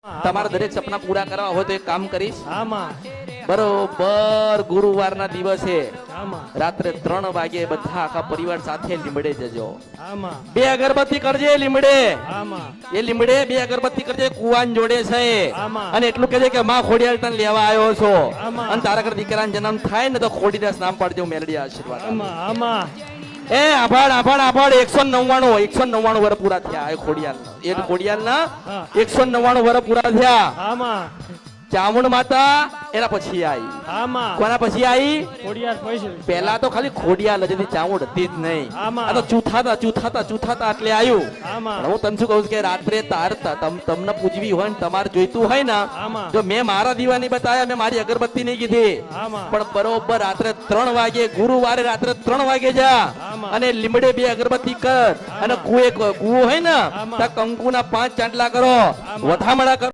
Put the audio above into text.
તમારા દરેક સપના પૂરા કરવા હોય તો એક કામ કરીશ. આમાં બરોબર ગુરુવારના દિવસે આમાં રાત્રે 3 વાગે બધા આખા પરિવાર સાથે લીમડે જજો. આમાં 2 અગરબત્તી કરજે લીમડે. આમાં એ લીમડે 2 અગરબત્તી કરજે કુવાન જોડે છે. આમાં. અને એટલું કહેજે કે માં ખોડિયાર તને લેવા આવ્યો છો. આમાં. અને તારા ઘર દીકરાનો જન્મ થાય ને તો ખોડીદાસ નામ પાડજો, મેલડી આશીર્વાદ. આમાં આમાં એ આભાળ આભાળ આભાળ 199 વર્ષ પૂરા થયા એ ખોડિયારના. એ ખોડિયારના હા. 199 વર્ષ પૂરા થયા. આમાં ચામુંડ માતા એના પછી આવી. આમાં કોના પછી આવી? ખોડિયાર પૈસે પહેલા તો ખાલી ખોડિયાર હતી, ચામુંડ હતી જ નહીં. આમાં. આ તો ચૂથાતા એટલે આવ્યું. આમાં. પણ હું તને શું કહું છું કે રાત્રે તમને પૂજવી હોય ને તમારે જોઈતું હોય ને, આમાં. જો મેં મારા દીવા નહીં બતાવ્યા, મેં મારી અગરબત્તી નહીં કીધી, આમાં. પણ બરોબર રાત્રે 3 વાગે ગુરુવારે રાત્રે 3 વાગે જા આમાં. અને લીમડે 2 અગરબત્તી કર અને કુવો હોય ને આમાં. ત્યાં કંકુના 5 ચાંટલા કરો, વધામણા કરો.